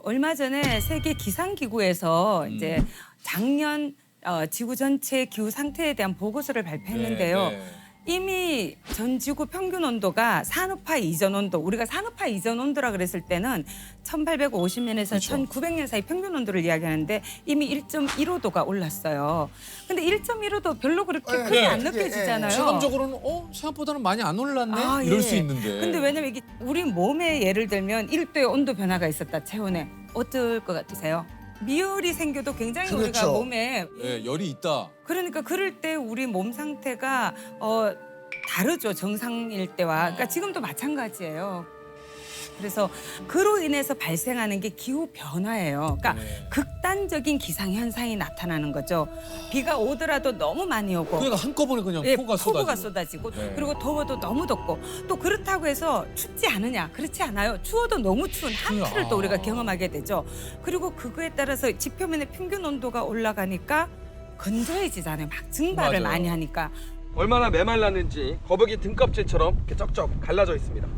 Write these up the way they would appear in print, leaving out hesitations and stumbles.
얼마 전에 세계 기상기구에서 이제 작년 지구 전체 기후 상태에 대한 보고서를 발표했는데요. 이미 전 지구 평균 온도가 산업화 이전 온도, 우리가 산업화 이전 온도라 그랬을 때는 1850년에서 그렇죠. 1900년 사이 평균 온도를 이야기하는데 이미 1.15도가 올랐어요. 근데 1.15도 별로 그렇게 크게 안 느껴지잖아요. 체감적으로는 생각보다는 많이 안 올랐네? 아, 이럴 예. 수 있는데. 근데 왜냐면 이게 우리 몸에 예를 들면 1도의 온도 변화가 있었다, 체온에. 어떨 것 같으세요? 미열이 생겨도 굉장히 우리가 그렇죠. 몸에 예, 열이 있다. 그러니까 그럴 때 우리 몸 상태가 다르죠, 정상일 때와. 그러니까 지금도 마찬가지예요. 그래서 그로 인해서 발생하는 게 기후 변화예요. 그러니까 극단적인 기상 현상이 나타나는 거죠. 비가 오더라도 너무 많이 오고 그러니까 한꺼번에 그냥 예, 폭우가 쏟아지고. 쏟아지고 네. 그리고 더워도 너무 덥고 또 그렇다고 해서 춥지 않으냐? 그렇지 않아요. 추워도 너무 추운 한파를 또 우리가 경험하게 되죠. 그리고 그거에 따라서 지표면의 평균 온도가 올라가니까 건조해지잖아요. 막 증발을 맞아요. 많이 하니까. 얼마나 메말랐는지 거북이 등껍질처럼 이렇게 쩍쩍 갈라져 있습니다.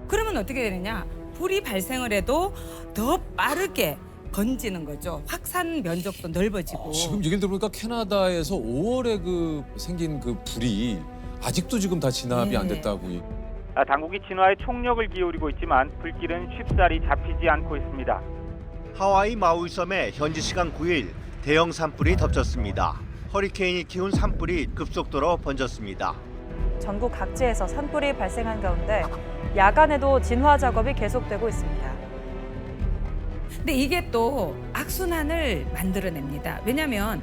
그러면 어떻게 되느냐? 불이 발생을 해도 더 빠르게 번지는 거죠. 확산 면적도 넓어지고. 지금 얘기를 들어보니까 캐나다에서 5월에 그 생긴 그 불이 아직도 지금 다 진압이 안 네. 됐다고. 당국이 진화에 총력을 기울이고 있지만 불길은 쉽사리 잡히지 않고 있습니다. 하와이 마우이 섬에 현지 시간 9일 대형 산불이 덮쳤습니다. 허리케인이 키운 산불이 급속도로 번졌습니다. 전국 각지에서 산불이 발생한 가운데 야간에도 진화 작업이 계속되고 있습니다. 근데 이게 또 악순환을 만들어냅니다. 왜냐하면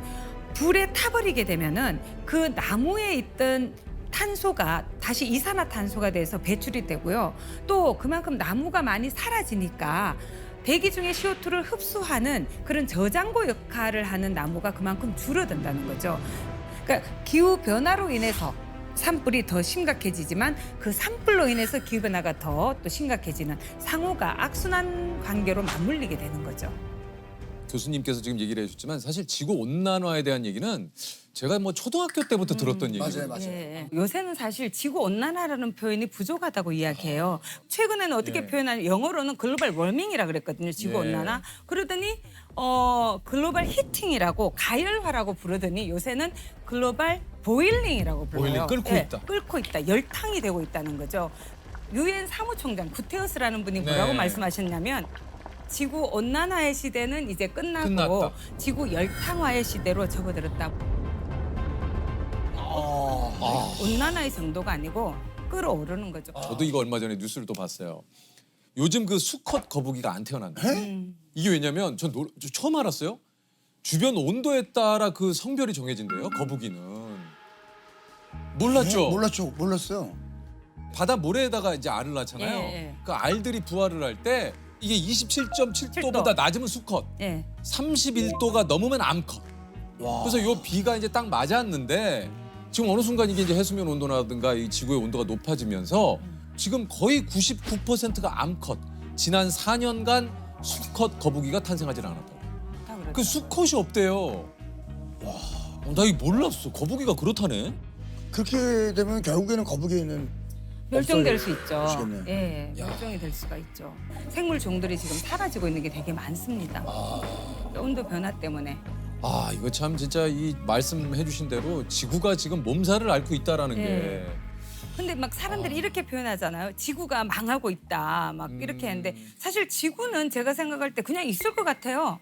불에 타버리게 되면은 그 나무에 있던 탄소가 다시 이산화탄소가 돼서 배출이 되고요. 또 그만큼 나무가 많이 사라지니까 대기 중에 CO2를 흡수하는 그런 저장고 역할을 하는 나무가 그만큼 줄어든다는 거죠. 그러니까 기후 변화로 인해서 산불이 더 심각해지지만 그 산불로 인해서 기후 변화가 더 또 심각해지는 상호가 악순환 관계로 맞물리게 되는 거죠. 교수님께서 지금 얘기를 해주셨지만 사실 지구 온난화에 대한 얘기는 제가 뭐 초등학교 때부터 들었던 얘기거든요. 맞아요. 예. 요새는 사실 지구 온난화라는 표현이 부족하다고 이야기해요. 최근에는 어떻게 예. 표현하냐? 영어로는 글로벌 워밍이라 그랬거든요. 지구 예. 온난화. 그러더니 글로벌 히팅이라고 가열화라고 부르더니 요새는 글로벌 보일링이라고 불러요. 보일링, 끓고 있다. 끓고 있다. 열탕이 되고 있다는 거죠. 유엔 사무총장 구테우스라는 분이 뭐라고 네. 말씀하셨냐면 지구 온난화의 시대는 이제 끝나고 끝났다. 지구 열탕화의 시대로 접어들었다. 온난화의 정도가 아니고 끓어오르는 거죠. 저도 이거 얼마 전에 뉴스를 또 봤어요. 요즘 그 수컷 거북이가 안 태어난다. 이게 왜냐면 저 처음 알았어요. 주변 온도에 따라 그 성별이 정해진대요. 거북이는. 몰랐죠? 몰랐어요. 바다 모래에다가 이제 알을 낳잖아요. 예. 그 알들이 부화를 할 때 이게 27.7도보다 낮으면 수컷, 예. 31도가 넘으면 암컷. 그래서 요 비가 이제 딱 맞았는데 지금 어느 순간 이게 이제 해수면 온도라든가 이 지구의 온도가 높아지면서 지금 거의 99%가 암컷. 지난 4년간 수컷 거북이가 탄생하지 않았다고. 다 그렇죠. 그 수컷이 없대요. 와, 나 이거 몰랐어. 거북이가 그렇다네. 그렇게 되면 결국에는 거북이는 멸종될 수 있죠. 없어지겠네요. 예, 멸종이 될 수가 있죠. 생물 종들이 지금 사라지고 있는 게 되게 많습니다. 온도 변화 때문에. 아, 이거 참 진짜 이 말씀해 주신 대로 지구가 지금 몸살을 앓고 있다라는 예. 게. 근데 막 사람들이 이렇게 표현하잖아요. 지구가 망하고 있다. 막 이렇게 했는데 사실 지구는 제가 생각할 때 그냥 있을 것 같아요.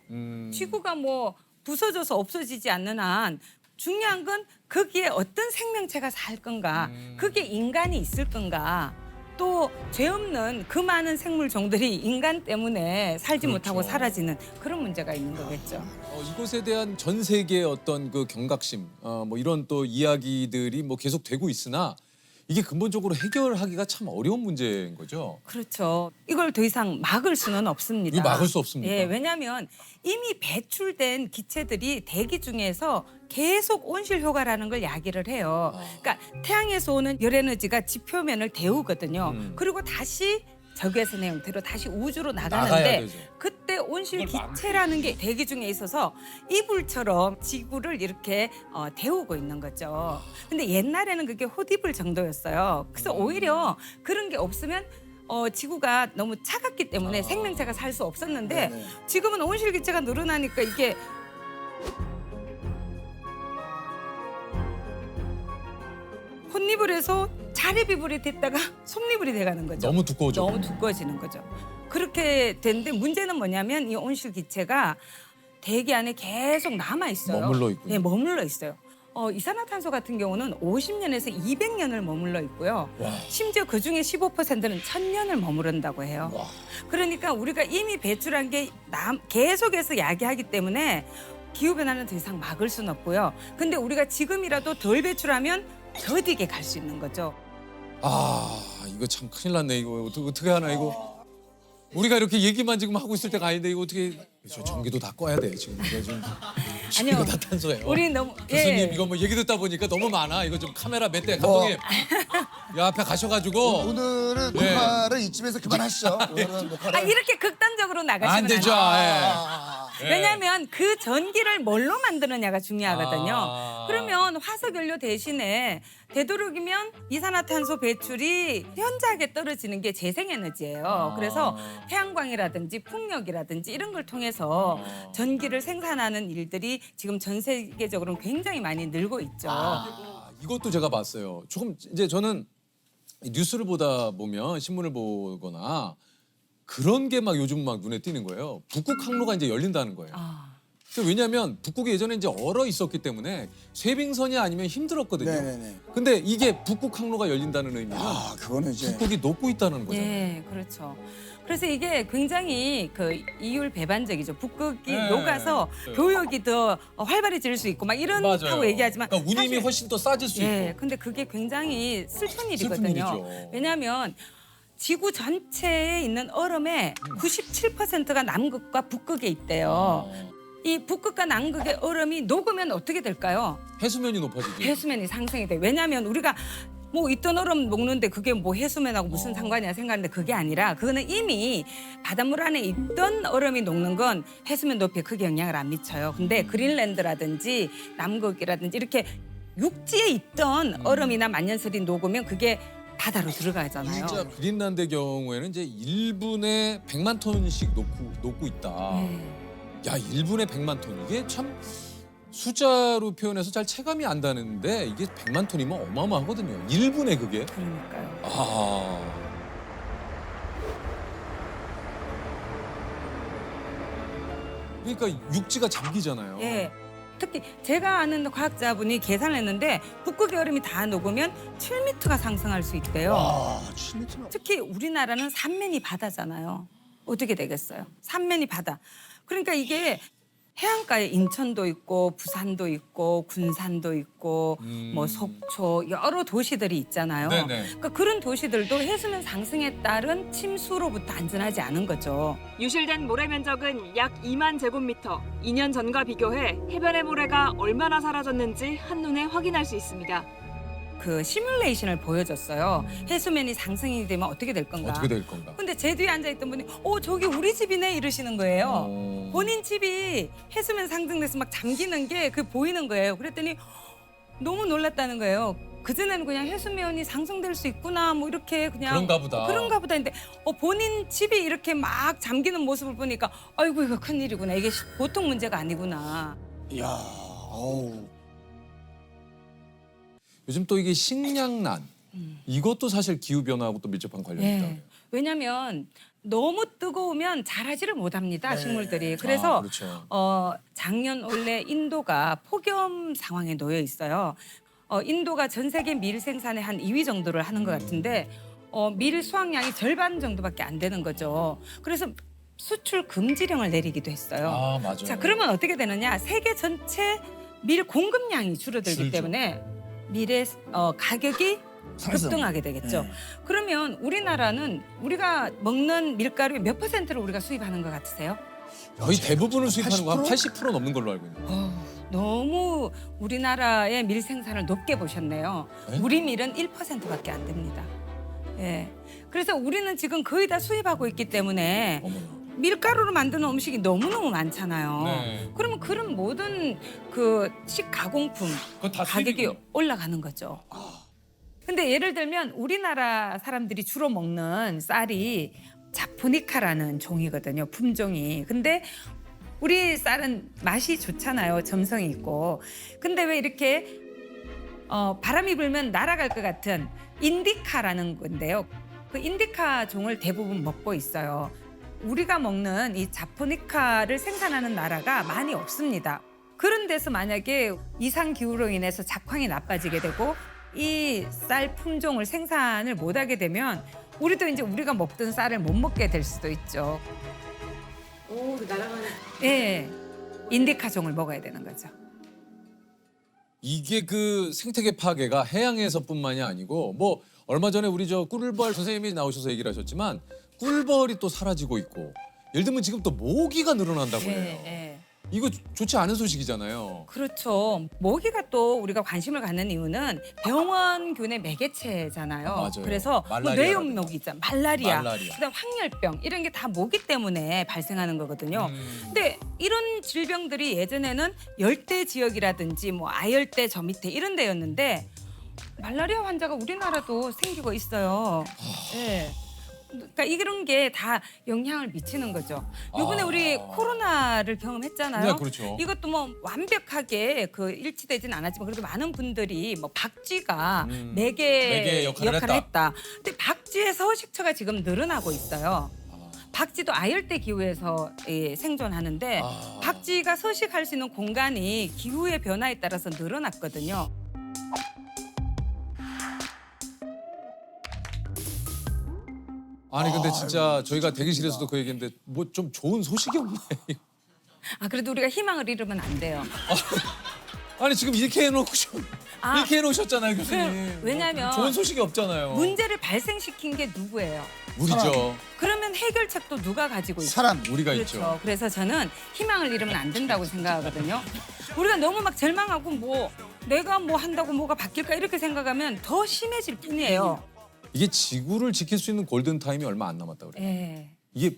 지구가 뭐 부서져서 없어지지 않는 한 중요한 건 거기에 어떤 생명체가 살 건가, 그게 인간이 있을 건가, 또 죄 없는 그 많은 생물 종들이 인간 때문에 살지 그렇죠. 못하고 사라지는 그런 문제가 있는 거겠죠. 이곳에 대한 전 세계의 어떤 그 경각심, 뭐 이런 또 이야기들이 뭐 계속 되고 있으나 이게 근본적으로 해결하기가 참 어려운 문제인 거죠. 그렇죠. 이걸 더 이상 막을 수는 없습니다. 이거 막을 수 없습니까? 예, 왜냐하면 이미 배출된 기체들이 대기 중에서 계속 온실 효과라는 걸 야기를 해요. 그러니까 태양에서 오는 열 에너지가 지표면을 데우거든요. 그리고 다시 적외선의 형태로 다시 우주로 나가야 나가는데 되죠. 그때 온실 기체라는 게 대기 중에 있어서 이불처럼 지구를 이렇게 데우고 있는 거죠. 근데 옛날에는 그게 호디불 정도였어요. 그래서 오히려 그런 게 없으면 지구가 너무 차갑기 때문에 생명체가 살 수 없었는데 네네. 지금은 온실기체가 늘어나니까 이게 콧니불 에서 자리비불이 됐다가 솜니불이 돼가는 거죠. 너무 두꺼워져. 너무 두꺼워지는 거죠. 그렇게 되는데 문제는 뭐냐면 이 온실기체가 대기 안에 계속 남아 있어요. 머물러 있군요. 네, 머물러 있어요. 이산화탄소 같은 경우는 50년에서 200년을 머물러 있고요. 와. 심지어 그 중에 15%는 1000년을 머무른다고 해요. 와. 그러니까 우리가 이미 배출한 게 계속해서 야기하기 때문에 기후 변화는 더 이상 막을 수는 없고요. 근데 우리가 지금이라도 덜 배출하면 더디게 갈 수 있는 거죠. 아 이거 참 큰일 났네. 이거 어떻게 하나 이거. 우리가 이렇게 얘기만 지금 하고 있을 때가 아닌데 이거 어떻게 저 전기도 다 꺼야 돼 지금 이거 좀 아니요. 이거 다 탄소예요. 우리 너무 교수님 이거 뭐 얘기 듣다 보니까 너무 많아. 이거 좀 카메라 몇 대 감독님 이 앞에 가셔가지고 오늘은 네. 녹화를 이쯤에서 그만하시죠. 오늘은 녹화를. 이렇게 극단적으로 나가시면 안 되죠. 아, 예. 왜냐하면 그 전기를 뭘로 만드느냐가 중요하거든요. 아. 그러면 화석연료 대신에 되도록이면 이산화탄소 배출이 현저하게 떨어지는 게 재생에너지예요. 그래서 태양광이라든지 풍력이라든지 이런 걸 통해서 전기를 생산하는 일들이 지금 전 세계적으로 굉장히 많이 늘고 있죠. 이것도 제가 봤어요. 조금 이제 저는 뉴스를 보다 보면 신문을 보거나 그런 게 막 요즘 막 눈에 띄는 거예요. 북극 항로가 이제 열린다는 거예요. 왜냐하면 북극이 예전에 이제 얼어 있었기 때문에 쇄빙선이 아니면 힘들었거든요. 네네네. 근데 이게 북극 항로가 열린다는 의미는 아, 그거는 이제 북극이 녹고 있다는 거잖아요. 예, 그렇죠. 그래서 이게 굉장히 그 이율 배반적이죠. 북극이 네. 녹아서 네. 교역이 더 활발해질 수 있고 막 이런다고 얘기하지만 그러니까 운임이 사실- 훨씬 더 싸질 수 예, 있고. 근데 그게 굉장히 슬픈 일이거든요. 일이죠. 왜냐하면 지구 전체에 있는 얼음의 97%가 남극과 북극에 있대요. 이 북극과 남극의 얼음이 녹으면 어떻게 될까요? 해수면이 높아지죠. 해수면이 상승이 돼. 왜냐하면 우리가 뭐 있던 얼음 녹는데 그게 뭐 해수면하고 무슨 상관이야 생각하는데 그게 아니라 그거는 이미 바닷물 안에 있던 얼음이 녹는 건 해수면 높이에 크게 영향을 안 미쳐요. 근데 그린랜드라든지 남극이라든지 이렇게 육지에 있던 얼음이나 만년설이 녹으면 그게 바다로 들어가잖아요. 진짜 그린란드의 경우에는 이제 1분에 100만 톤씩 녹고 있다. 네. 야, 1분에 100만 톤. 이게 참 숫자로 표현해서 잘 체감이 안 되는데 이게 100만 톤이면 어마어마하거든요. 1분에 그게. 그러니까요. 아. 그러니까 육지가 잠기잖아요. 예. 특히 제가 아는 과학자분이 계산을 했는데 북극의 얼음이 다 녹으면 7m가 상승할 수 있대요. 와, 7m. 특히 우리나라는 삼면이 바다잖아요. 어떻게 되겠어요? 삼면이 바다. 그러니까 이게 해안가에 인천도 있고 부산도 있고 군산도 있고 뭐 속초 여러 도시들이 있잖아요. 네네. 그러니까 그런 도시들도 해수면 상승에 따른 침수로부터 안전하지 않은 거죠. 유실된 모래 면적은 약 2만 제곱미터. 2년 전과 비교해 해변의 모래가 얼마나 사라졌는지 한눈에 확인할 수 있습니다. 그 시뮬레이션을 보여줬어요. 해수면이 상승이 되면 어떻게 될 건가. 어떻게 될 건가? 근데 제 뒤에 앉아있던 분이 저기 우리 집이네 이러시는 거예요. 어. 본인 집이 해수면 상승돼서 막 잠기는 게 그 보이는 거예요. 그랬더니 너무 놀랐다는 거예요. 그전에는 그냥 해수면이 상승될 수 있구나 뭐 이렇게 그냥 그런가 보다. 그런가 보다 했는데 본인 집이 이렇게 막 잠기는 모습을 보니까 아이고 이거 큰일이구나. 이게 보통 문제가 아니구나. 이야, 어우. 요즘 또 이게 식량난 이것도 사실 기후 변화하고 또 밀접한 관련이 있다. 네. 왜냐면 너무 뜨거우면 자라지를 못합니다. 네. 식물들이. 그래서 그렇죠. 작년 원래 인도가 폭염 상황에 놓여 있어요. 인도가 전 세계 밀 생산의 한 2위 정도를 하는 것 같은데 밀 수확량이 절반 정도밖에 안 되는 거죠. 그래서 수출 금지령을 내리기도 했어요. 아, 맞아요. 자, 그러면 어떻게 되느냐? 세계 전체 밀 공급량이 줄어들기 줄죠. 때문에 밀의 가격이 상승. 급등하게 되겠죠. 네. 그러면 우리나라는 우리가 먹는 밀가루의 몇 퍼센트를 우리가 수입하는 것 같으세요? 거의 대부분을 수입하는 거 한 80%? 80% 넘는 걸로 알고 있는데. 너무 우리나라의 밀 생산을 높게 보셨네요. 네? 우리 밀은 1%밖에 안 됩니다. 예. 그래서 우리는 지금 거의 다 수입하고 있기 때문에 어머나. 밀가루로 만드는 음식이 너무너무 많잖아요. 네. 그러면 그런 모든 그 식가공품 그건 다 가격이 수입이군요. 올라가는 거죠. 근데 예를 들면 우리나라 사람들이 주로 먹는 쌀이 자포니카라는 종이거든요. 품종이. 근데 우리 쌀은 맛이 좋잖아요. 점성이 있고. 근데 왜 이렇게 바람이 불면 날아갈 것 같은 인디카라는 건데요. 그 인디카 종을 대부분 먹고 있어요. 우리가 먹는 이 자포니카를 생산하는 나라가 많이 없습니다. 그런 데서 만약에 이상 기후로 인해서 작황이 나빠지게 되고 이 쌀 품종을 생산을 못하게 되면 우리도 이제 우리가 먹던 쌀을 못 먹게 될 수도 있죠. 오, 날아가는. 예, 인디카 종을 먹어야 되는 거죠. 이게 그 생태계 파괴가 해양에서뿐만이 아니고 뭐 얼마 전에 우리 저 꿀벌 선생님이 나오셔서 얘기를 하셨지만 꿀벌이 또 사라지고 있고 예를 들면 지금 또 모기가 늘어난다고 해요. 예. 이거 좋지 않은 소식이잖아요. 그렇죠. 모기가 또 우리가 관심을 갖는 이유는 병원균의 매개체잖아요. 맞아요. 그래서 뭐 말라리아라든지. 뇌염 모기 있잖아요. 말라리아, 말라리아. 그다음 황열병 이런 게 다 모기 때문에 발생하는 거거든요. 근데 이런 질병들이 예전에는 열대 지역이라든지 뭐 아열대 저 밑에 이런 데였는데 말라리아 환자가 우리나라도 생기고 있어요. 네. 그러니까 이런 게 다 영향을 미치는 거죠. 이번에 우리 코로나를 경험했잖아요. 네, 그렇죠. 이것도 뭐 완벽하게 그 일치되진 않았지만 그래도 많은 분들이 뭐 박쥐가 매개 매개 역할을 했다. 근데 박쥐의 서식처가 지금 늘어나고 있어요. 박쥐도 아열대 기후에서 생존하는데 박쥐가 서식할 수 있는 공간이 기후의 변화에 따라서 늘어났거든요. 아니 근데 진짜 저희가 대기실에서도 그 얘기했는데 뭐 좀 좋은 소식이 없네. 아 그래도 우리가 희망을 잃으면 안 돼요. 아니 지금 이렇게 해놓고 아, 이렇게 해놓으셨잖아요 교수님. 왜냐면 좋은 소식이 없잖아요. 문제를 발생시킨 게 누구예요? 우리죠. 그러면 해결책도 누가 가지고 있어요? 사람. 우리가 그렇죠. 있죠. 그래서 저는 희망을 잃으면 안 된다고 생각하거든요. 우리가 너무 막 절망하고 뭐 내가 뭐 한다고 뭐가 바뀔까 이렇게 생각하면 더 심해질 뿐이에요. 이게 지구를 지킬 수 있는 골든 타임이 얼마 안 남았다 그래요. 예. 이게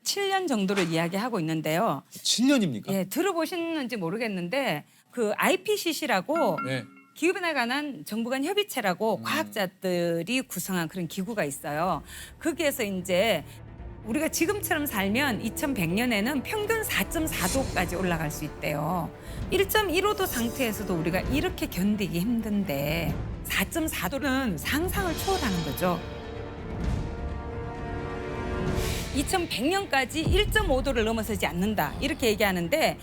7년 정도를 이야기하고 있는데요. 7년입니까? 예, 들어보셨는지 모르겠는데 그 IPCC라고 네. 기후변화에 관한 정부 간 협의체라고 과학자들이 구성한 그런 기구가 있어요. 거기에서 이제 우리가 지금처럼 살면 2100년에는 평균 4.4도까지 올라갈 수 있대요. 1.15도 상태에서도 우리가 이렇게 견디기 힘든데 4.4도는 상상을 초월하는 거죠. 2100년까지 1.5도를 넘어서지 않는다 이렇게 얘기하는데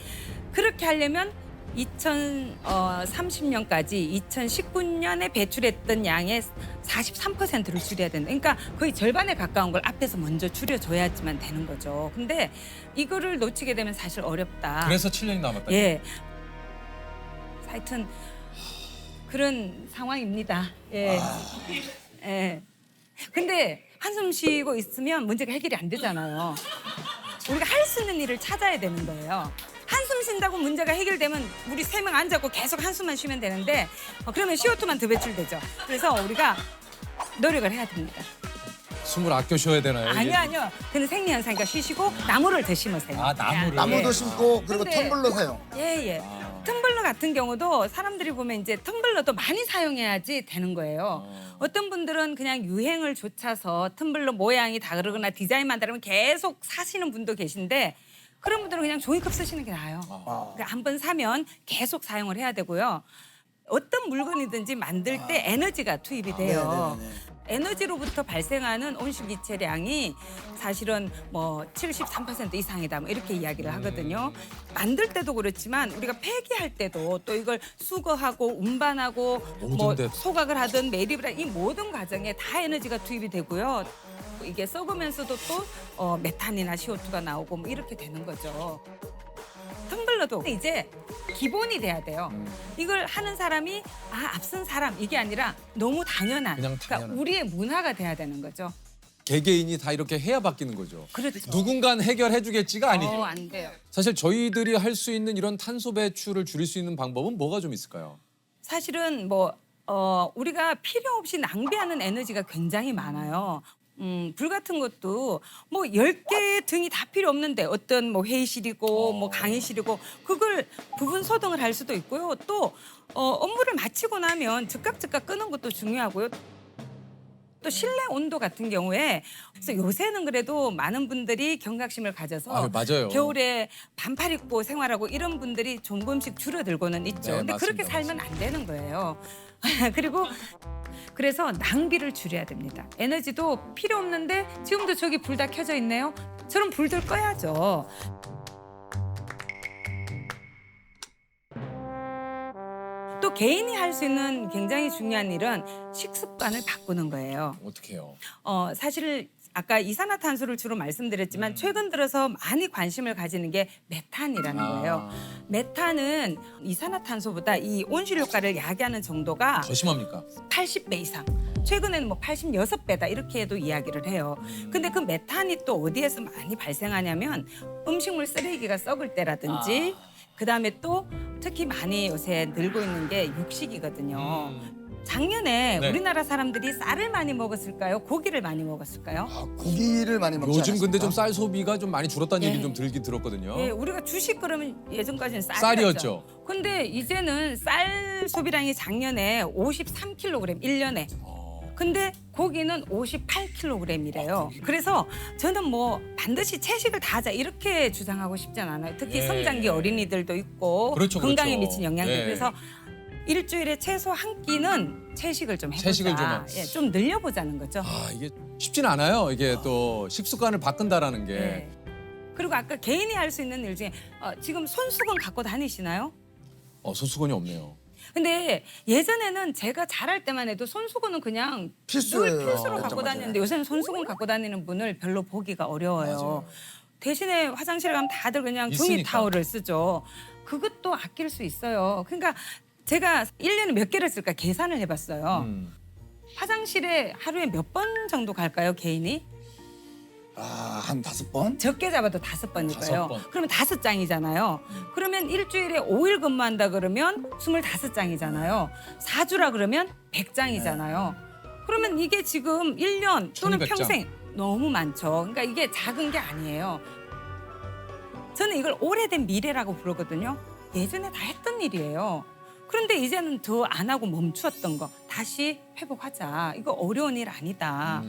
그렇게 하려면 2030년까지 2019년에 배출했던 양의 43%를 줄여야 된다. 그러니까 거의 절반에 가까운 걸 앞에서 먼저 줄여줘야지만 되는 거죠. 근데 이거를 놓치게 되면 사실 어렵다. 그래서 7년이 남았다. 예. 하여튼 그런 상황입니다. 예. 예. 근데 한숨 쉬고 있으면 문제가 해결이 안 되잖아요. 우리가 할 수 있는 일을 찾아야 되는 거예요. 한숨 쉰다고 문제가 해결되면 우리 3명 안 잡고 계속 한숨만 쉬면 되는데 그러면 CO2만 더 배출되죠. 그래서 우리가 노력을 해야 됩니다. 숨을 아껴 쉬어야 되나요? 이게? 아니요. 그는 생리현상이니까 쉬시고 나무를 더 심으세요. 아, 나무를. 나무도 심고 그리고 근데- 텀블러 사용. 예. 텀블러 같은 경우도 사람들이 보면 이제 텀블러도 많이 사용해야지 되는 거예요. 어떤 분들은 그냥 유행을 좇아서 텀블러 모양이 다르거나 디자인만 다르면 계속 사시는 분도 계신데 그런 분들은 그냥 종이컵 쓰시는 게 나아요. 그러니까 한 번 사면 계속 사용을 해야 되고요. 어떤 물건이든지 만들 때 에너지가 투입이 돼요. 에너지로부터 발생하는 온실기체량이 사실은 뭐 73% 이상이다 뭐 이렇게 이야기를 하거든요. 만들 때도 그렇지만 우리가 폐기할 때도 또 이걸 수거하고 운반하고 뭐 모든 데. 소각을 하든 매립을 하든 이 모든 과정에 다 에너지가 투입이 되고요. 이게 썩으면서도 또 메탄이나 CO2가 나오고 뭐 이렇게 되는 거죠. 텀블러도 이제 기본이 돼야 돼요. 이걸 하는 사람이 앞선 사람 이게 아니라 너무 당연한. 그냥 당연한. 그러니까 우리의 문화가 돼야 되는 거죠. 개개인이 다 이렇게 해야 바뀌는 거죠. 그렇죠. 누군가는 해결해 주겠지가 아니죠. 안 돼요. 사실 저희들이 할 수 있는 이런 탄소 배출을 줄일 수 있는 방법은 뭐가 좀 있을까요? 사실은 뭐 우리가 필요 없이 낭비하는 에너지가 굉장히 많아요. 불 같은 것도 뭐 10개의 등이 다 필요 없는데 어떤 뭐 회의실이고 뭐 강의실이고 그걸 부분 소등을 할 수도 있고요. 또 업무를 마치고 나면 즉각 끄는 것도 중요하고요. 또 실내 온도 같은 경우에 그래서 요새는 그래도 많은 분들이 경각심을 가져서 아, 맞아요. 겨울에 반팔 입고 생활하고 이런 분들이 조금씩 줄어들고는 있죠. 네, 근데 그렇게 맞습니다. 살면 안 되는 거예요. 그리고 그래서 낭비를 줄여야 됩니다. 에너지도 필요 없는데 지금도 저기 불 다 켜져 있네요. 저런 불들 꺼야죠. 또 개인이 할 수 있는 굉장히 중요한 일은 식습관을 바꾸는 거예요. 어떻게 해요? 사실 아까 이산화탄소를 주로 말씀드렸지만 최근 들어서 많이 관심을 가지는 게 메탄이라는 거예요. 메탄은 이산화탄소보다 이 온실 효과를 야기하는 정도가 더 심합니까? 80배 이상. 최근에는 뭐 86배다 이렇게도 이야기를 해요. 근데 그 메탄이 또 어디에서 많이 발생하냐면 음식물 쓰레기가 썩을 때라든지 그다음에 또 특히 많이 요새 늘고 있는 게 육식이거든요. 작년에 네. 우리나라 사람들이 쌀을 많이 먹었을까요? 고기를 많이 먹었을까요? 아, 고기를 많이 먹지 요즘 근데 좀 않았습니까? 쌀 소비가 좀 많이 줄었다는 예. 얘기 좀 들긴 들었거든요. 예, 우리가 주식 그러면 예전까지는 쌀이었죠. 근데 이제는 쌀 소비량이 작년에 53kg 1년에. 근데 고기는 58kg이래요. 그래서 저는 뭐 반드시 채식을 다 하자 이렇게 주장하고 싶진 않아요. 특히 예. 성장기 어린이들도 있고 그렇죠, 건강에 그렇죠. 미친 영향들. 예. 그래서 일주일에 최소 한 끼는 채식을 좀 해보자. 채식을 좀 예, 좀 늘려보자는 거죠. 아, 이게 쉽진 않아요. 이게 또 식습관을 바꾼다라는 게. 예. 그리고 아까 개인이 할 수 있는 일 중에 지금 손수건 갖고 다니시나요? 손수건이 없네요. 근데 예전에는 제가 자랄 때만 해도 손수건은 그냥 필수예요. 늘 필수로 맞아, 갖고 맞아. 다녔는데 요새는 손수건 갖고 다니는 분을 별로 보기가 어려워요. 맞아요. 대신에 화장실 가면 다들 그냥 종이 있으니까. 타월을 쓰죠. 그것도 아낄 수 있어요. 그러니까 제가 1년에 몇 개를 쓸까 계산을 해봤어요. 화장실에 하루에 몇 번 정도 갈까요, 개인이? 한 5번? 적게 잡아도 5번일 거예요. 5번. 그러면 5장이잖아요. 그러면 일주일에 5일 근무한다 그러면 25장이잖아요. 4주라 그러면 100장이잖아요. 그러면 이게 지금 1년 또는 1200 장. 평생 너무 많죠. 그러니까 이게 작은 게 아니에요. 저는 이걸 오래된 미래라고 부르거든요. 예전에 다 했던 일이에요. 그런데 이제는 더 안 하고 멈추었던 거 다시 회복하자. 이거 어려운 일 아니다.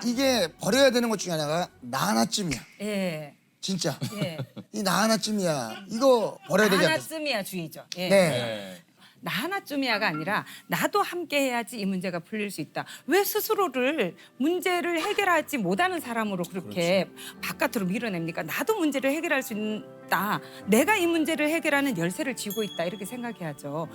이게 버려야 되는 것 중에 하나가 나 하나쯤이야. 예. 진짜. 예. 이 나 하나쯤이야. 이거 버려야 나 되지 않겠어요? 하나쯤이야 주의죠. 예. 네. 네. 나 하나쯤이야가 아니라 나도 함께 해야지 이 문제가 풀릴 수 있다. 왜 스스로를 문제를 해결하지 못하는 사람으로 그렇게 바깥으로 밀어냅니까? 나도 문제를 해결할 수 있다. 내가 이 문제를 해결하는 열쇠를 쥐고 있다. 이렇게 생각해야죠.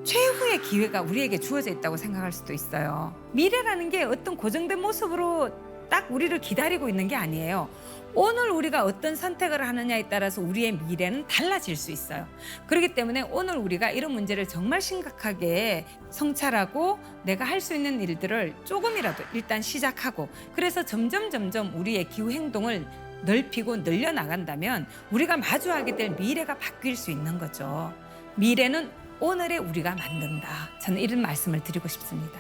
최후의 기회가 우리에게 주어져 있다고 생각할 수도 있어요. 미래라는 게 어떤 고정된 모습으로 딱 우리를 기다리고 있는 게 아니에요. 오늘 우리가 어떤 선택을 하느냐에 따라서 우리의 미래는 달라질 수 있어요. 그렇기 때문에 오늘 우리가 이런 문제를 정말 심각하게 성찰하고 내가 할 수 있는 일들을 조금이라도 일단 시작하고 그래서 점점 우리의 기후 행동을 넓히고 늘려나간다면 우리가 마주하게 될 미래가 바뀔 수 있는 거죠. 미래는 오늘의 우리가 만든다. 저는 이런 말씀을 드리고 싶습니다.